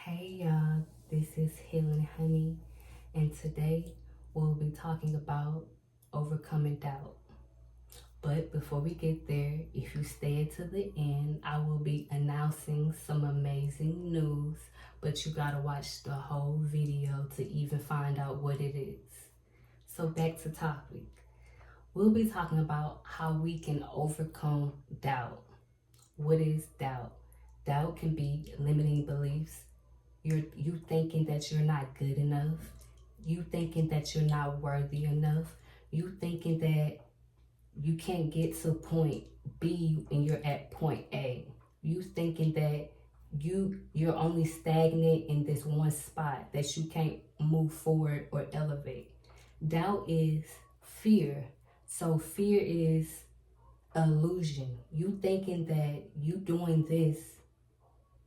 Hey y'all, this is Healing Honey, and today we'll be talking about overcoming doubt. But before we get there, if you stay to the end, I will be announcing some amazing news, but you gotta watch the whole video to even find out what it is. So back to topic. We'll be talking about how we can overcome doubt. What is doubt? Doubt can be limiting beliefs. You thinking that you're not good enough. You thinking that you're not worthy enough. You thinking that you can't get to point B and you're at point A. You thinking that you're only stagnant in this one spot, that you can't move forward or elevate. Doubt is fear. So fear is illusion. You thinking that you doing this,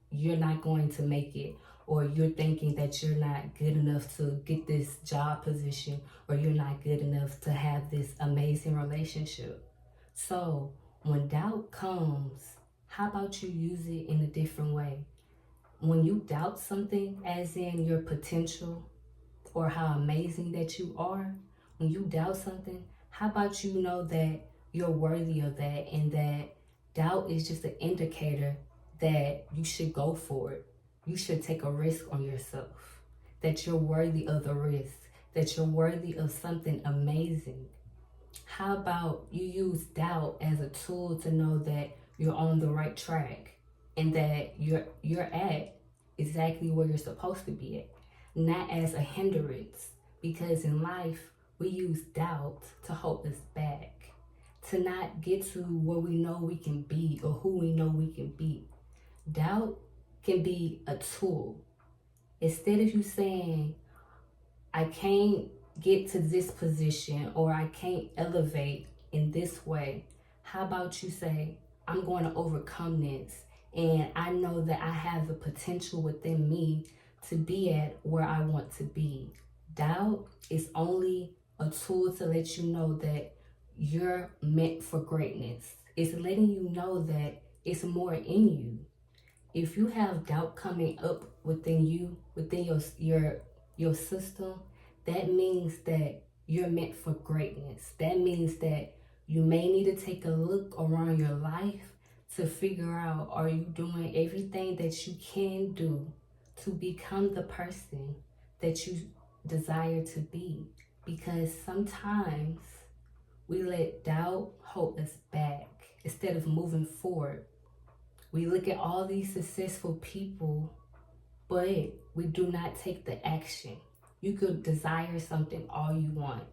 you're not going to make it, or you're thinking that you're not good enough to get this job position, or you're not good enough to have this amazing relationship. So when doubt comes, how about you use it in a different way? When you doubt something, as in your potential or how amazing that you are, when you doubt something, how about you know that you're worthy of that, and that doubt is just an indicator that you should go for it. You should take a risk on yourself, that you're worthy of the risk, that you're worthy of something amazing. How about you use doubt as a tool to know that you're on the right track, and that you're at exactly where you're supposed to be at, not as a hindrance, because in life we use doubt to hold us back, to not get to where we know we can be or who we know we can be. Doubt can be a tool. Instead of you saying, I can't get to this position or I can't elevate in this way, how about you say, I'm going to overcome this, and I know that I have the potential within me to be at where I want to be. Doubt is only a tool to let you know that you're meant for greatness. It's letting you know that it's more in you. If you have doubt coming up within you, within your system, that means that you're meant for greatness. That means that you may need to take a look around your life to figure out, are you doing everything that you can do to become the person that you desire to be? Because sometimes we let doubt hold us back instead of moving forward. We look at all these successful people, but we do not take the action. You could desire something all you want.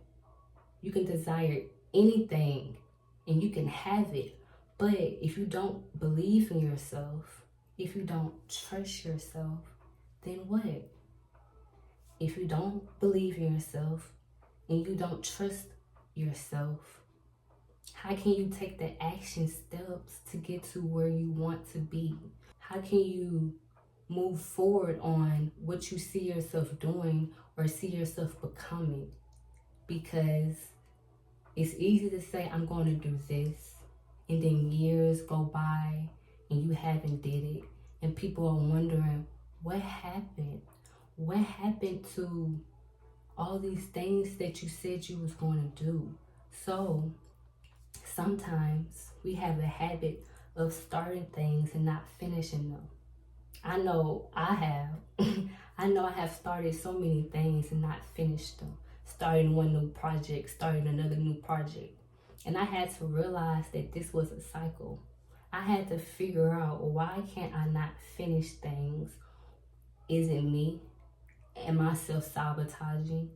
You can desire anything and you can have it. But if you don't believe in yourself, if you don't trust yourself, then what? If you don't believe in yourself and you don't trust yourself, how can you take the action steps to get to where you want to be? How can you move forward on what you see yourself doing or see yourself becoming? Because it's easy to say, I'm going to do this, and then years go by and you haven't did it, and people are wondering, what happened? What happened to all these things that you said you was going to do? So sometimes we have a habit of starting things and not finishing them. I know I have. I know I have started so many things and not finished them. Starting one new project, starting another new project. And I had to realize that this was a cycle. I had to figure out, why can't I not finish things? Is it me? Am I self-sabotaging?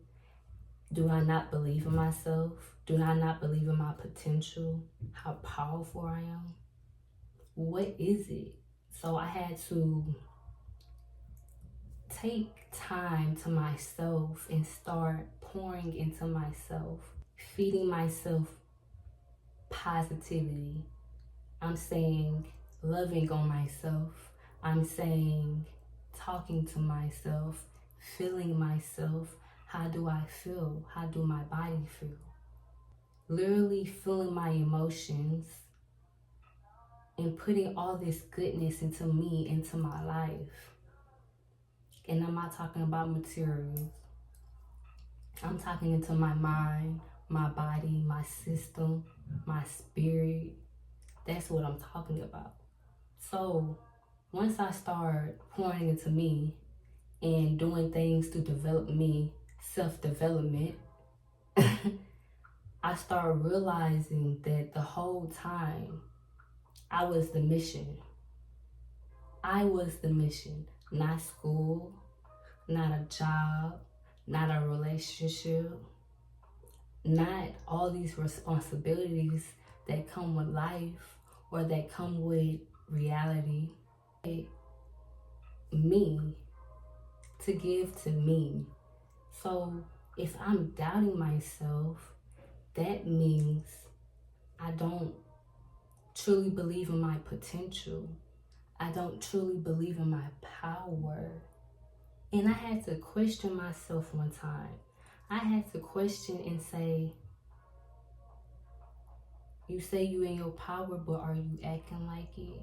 Do I not believe in myself? Do I not believe in my potential? How powerful I am? What is it? So I had to take time to myself and start pouring into myself, feeding myself positivity. I'm saying loving on myself. I'm saying talking to myself, feeling myself. How do I feel? How do my body feel? Literally feeling my emotions and putting all this goodness into me, into my life. And I'm not talking about materials. I'm talking into my mind, my body, my system, my spirit. That's what I'm talking about. So once I start pouring into me and doing things to develop me, self-development, I started realizing that the whole time I was the mission. I was the mission, not school, not a job, not a relationship, not all these responsibilities that come with life or that come with reality. Me, to give to me. So if I'm doubting myself, that means I don't truly believe in my potential. I don't truly believe in my power. And I had to question myself one time. I had to question and say, you say you in your power, but are you acting like it?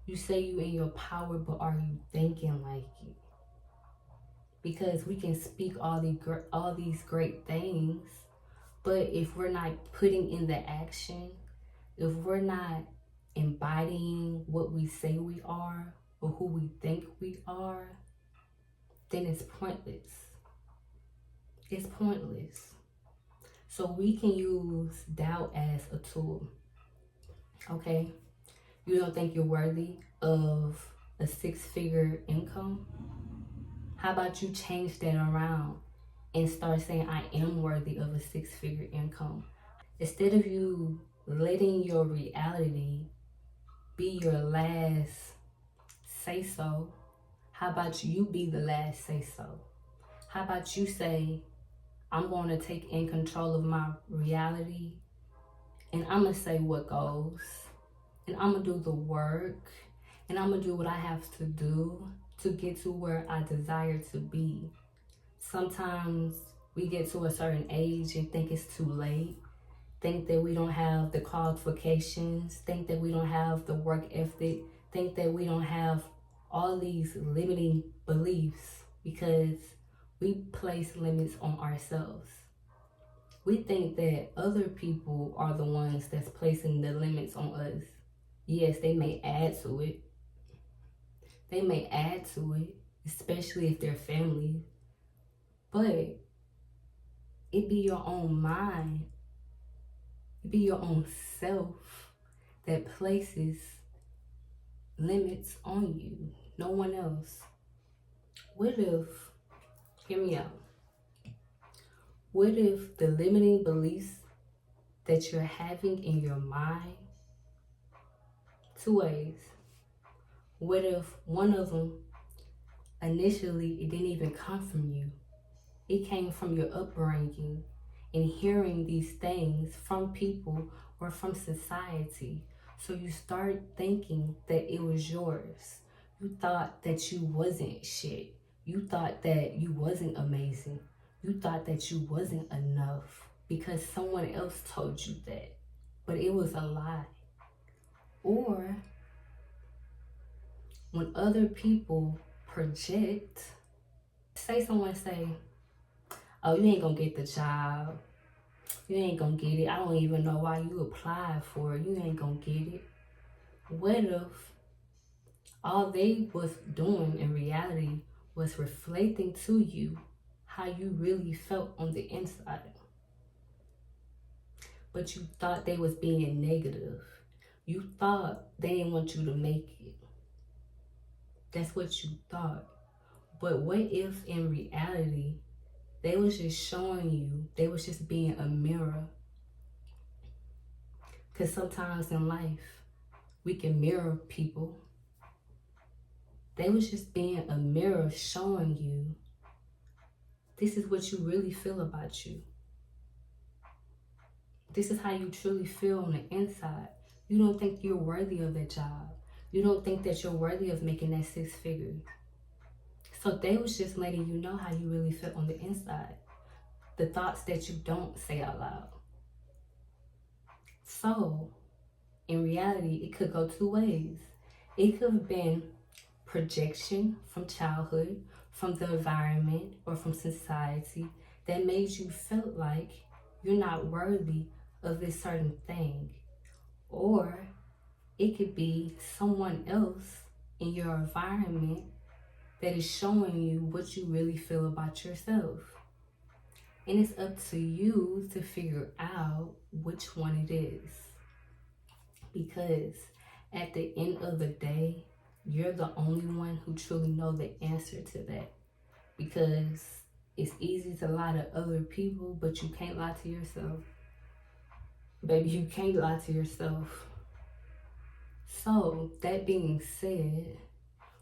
You say you in your power, but are you thinking like it? Because we can speak all these great things, but if we're not putting in the action, if we're not embodying what we say we are or who we think we are, then it's pointless. It's pointless. So we can use doubt as a tool. Okay? You don't think you're worthy of a 6-figure income? How about you change that around and start saying, I am worthy of a 6-figure income? Instead of you letting your reality be your last say so, how about you be the last say so? How about you say, I'm going to take in control of my reality and I'm going to say what goes and I'm going to do the work and I'm going to do what I have to do to get to where I desire to be. Sometimes we get to a certain age and think it's too late, think that we don't have the qualifications, think that we don't have the work ethic, think that we don't have all these limiting beliefs because we place limits on ourselves. We think that other people are the ones that's placing the limits on us. Yes, they may add to it. They may add to it, especially if they're family. But it be your own mind, it be your own self that places limits on you, no one else. What if, hear me out, what if the limiting beliefs that you're having in your mind, 2 ways. What if one of them, initially, it didn't even come from you? It came from your upbringing and hearing these things from people or from society. So you start thinking that it was yours. You thought that you wasn't shit. You thought that you wasn't amazing. You thought that you wasn't enough because someone else told you that. But it was a lie. Or when other people project, say someone say, oh, you ain't gonna get the job. You ain't gonna get it. I don't even know why you applied for it. You ain't gonna get it. What if all they was doing in reality was reflecting to you how you really felt on the inside? But you thought they was being negative. You thought they didn't want you to make it. That's what you thought. But what if in reality they was just showing you, they was just being a mirror? Because sometimes in life, we can mirror people. They was just being a mirror showing you, this is what you really feel about you. This is how you truly feel on the inside. You don't think you're worthy of that job. You don't think that you're worthy of making that 6 figures. So they was just letting you know how you really feel on the inside. The thoughts that you don't say out loud. So in reality, it could go 2 ways. It could have been projection from childhood, from the environment, or from society that made you feel like you're not worthy of this certain thing. Or it could be someone else in your environment that is showing you what you really feel about yourself. And it's up to you to figure out which one it is. Because at the end of the day, you're the only one who truly know the answer to that. Because it's easy to lie to other people, but you can't lie to yourself. Baby, you can't lie to yourself. So, that being said,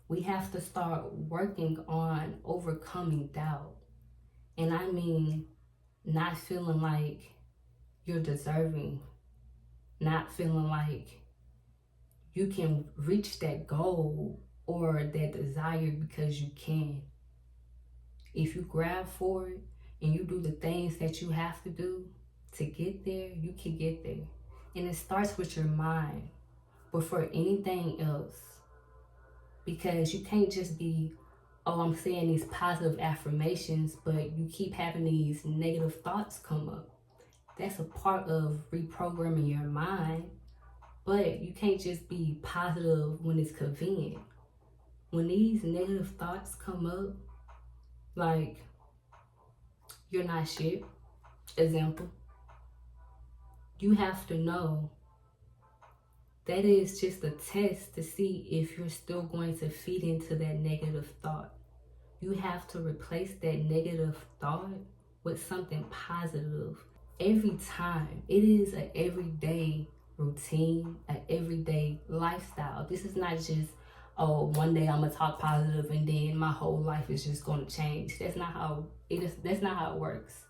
we have to start working on overcoming doubt. And I mean, not feeling like you're deserving, not feeling like you can reach that goal or that desire because you can. If you grab for it and you do the things that you have to do to get there, you can get there. And it starts with your mind before anything else. Because you can't just be, oh, I'm saying these positive affirmations, but you keep having these negative thoughts come up. That's a part of reprogramming your mind, but you can't just be positive when it's convenient. When these negative thoughts come up, like, you're not shit, example, you have to know that is just a test to see if you're still going to feed into that negative thought. You have to replace that negative thought with something positive every time. It is an everyday routine, an everyday lifestyle. This is not just, oh, one day I'm gonna talk positive and then my whole life is just gonna change. That's not how it is. That's not how it works.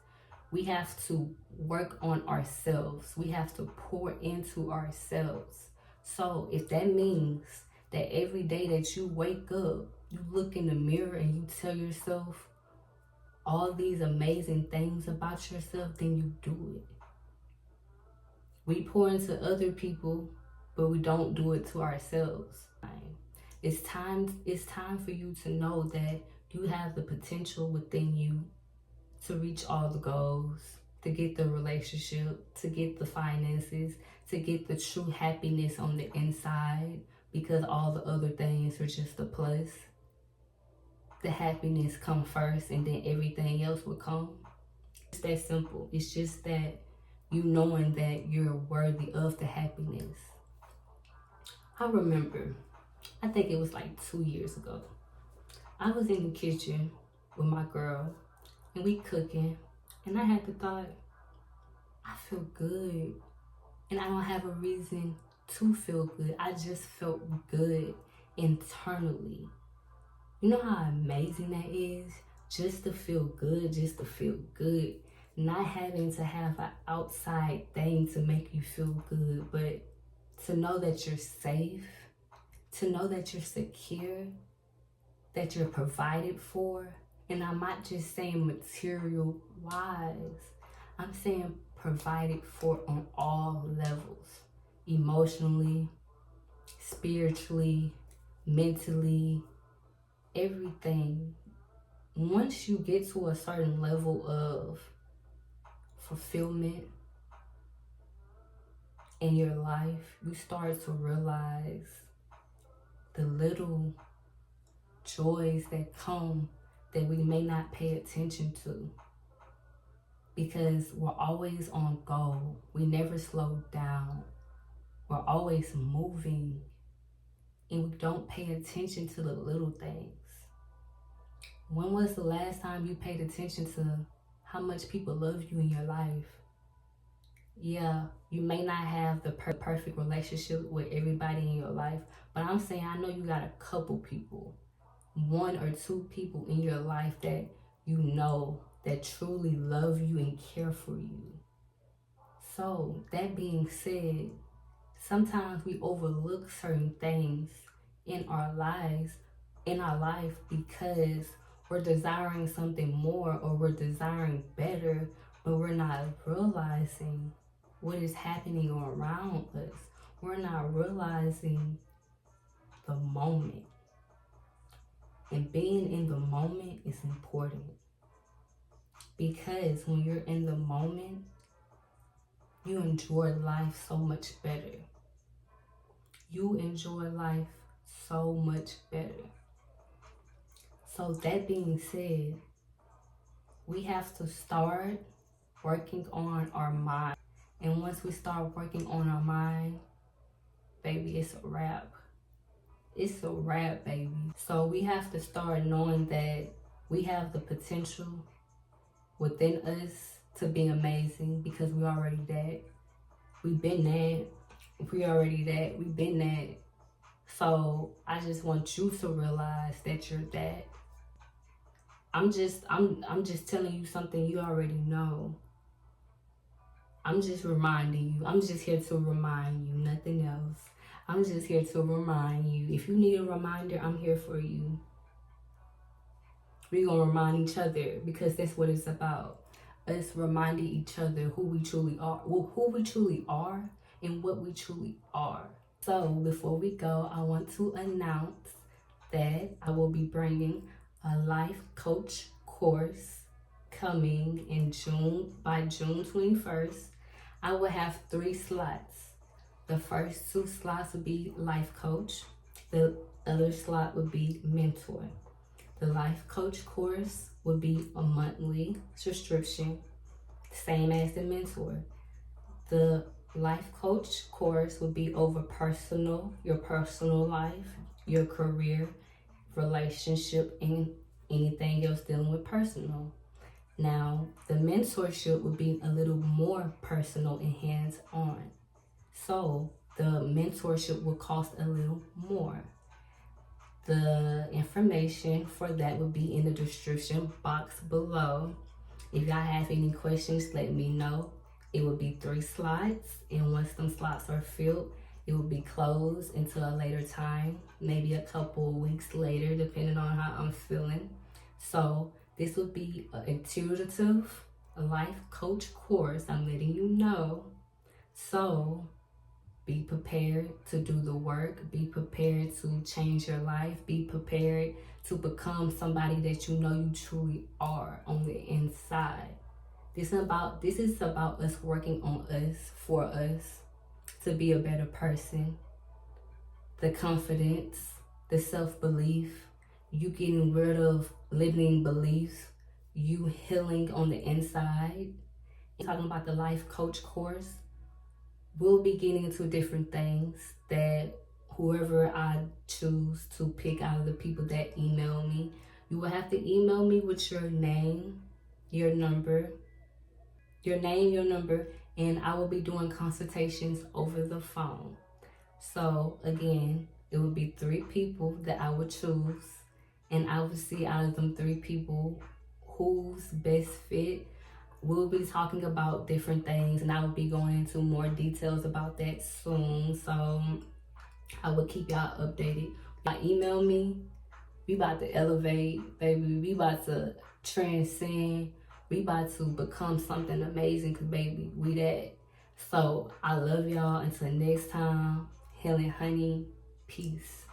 We have to work on ourselves. We have to pour into ourselves. So if that means that every day that you wake up, you look in the mirror and you tell yourself all these amazing things about yourself, then you do it. We pour into other people, but we don't do it to ourselves. It's time for you to know that you have the potential within you to reach all the goals, to get the relationship, to get the finances, to get the true happiness on the inside, because all the other things are just a plus. The happiness come first and then everything else will come. It's that simple. It's just that you knowing that you're worthy of the happiness. I remember, I think it was like 2 years ago. I was in the kitchen with my girl and we cooking, and I had the thought, I feel good and I don't have a reason to feel good. I just felt good internally. You know how amazing that is? Just to feel good, just to feel good. Not having to have an outside thing to make you feel good, but to know that you're safe, to know that you're secure, that you're provided for. And I'm not just saying material wise, I'm saying provided for on all levels. Emotionally, spiritually, mentally, everything. Once you get to a certain level of fulfillment in your life, you start to realize the little joys that come that we may not pay attention to, because we're always on go. We never slow down. We're always moving, and we don't pay attention to the little things. When was the last time you paid attention to how much people love you in your life? Yeah, you may not have the perfect relationship with everybody in your life, but I'm saying I know you got a couple people, 1 or 2 people in your life that you know that truly love you and care for you. So that being said, sometimes we overlook certain things in our life because we're desiring something more or we're desiring better, but we're not realizing what is happening around us. We're not realizing the moment. And being in the moment is important, because when you're in the moment, you enjoy life so much better. You enjoy life so much better. So that being said, we have to start working on our mind. And once we start working on our mind, baby, it's a wrap. It's a wrap, baby. So we have to start knowing that we have the potential within us to be amazing, because we already that. We've been that. We already that. We've been that. So I just want you to realize that you're that. I'm just telling you something you already know. I'm just reminding you. I'm just here to remind you, nothing else. I'm just here to remind you. If you need a reminder, I'm here for you. We're going to remind each other, because that's what it's about. Us reminding each other who we truly are. Well, who we truly are and what we truly are. So before we go, I want to announce that I will be bringing a life coach course coming in June, by June 21st. I will have 3 slots. The first 2 slots would be life coach. The other slot would be mentor. The life coach course would be a monthly subscription, same as the mentor. The life coach course would be over your personal life, your career, relationship, and anything else dealing with personal. Now, the mentorship would be a little more personal and hands-on. So the mentorship will cost a little more. The information for that would be in the description box below. If y'all have any questions, let me know. It will be 3 slots, and once them slots are filled, it will be closed until a later time, maybe a couple of weeks later, depending on how I'm feeling. So this will be an intuitive life coach course, I'm letting you know. So be prepared to do the work. Be prepared to change your life. Be prepared to become somebody that you know you truly are on the inside. This is about us working on us, for us, to be a better person. The confidence, the self-belief, you getting rid of limiting beliefs, you healing on the inside. Talking about the life coach course, we'll be getting into different things that whoever I choose to pick out of the people that email me, you will have to email me with your name, your number, and I will be doing consultations over the phone. So again, it will be 3 people that I would choose, and I will see out of them 3 people who's best fit. We'll be talking about different things, and I will be going into more details about that soon. So I will keep y'all updated. Y'all email me. We about to elevate, baby. We about to transcend. We about to become something amazing, cause baby, we that. So I love y'all. Until next time, Helen Honey, peace.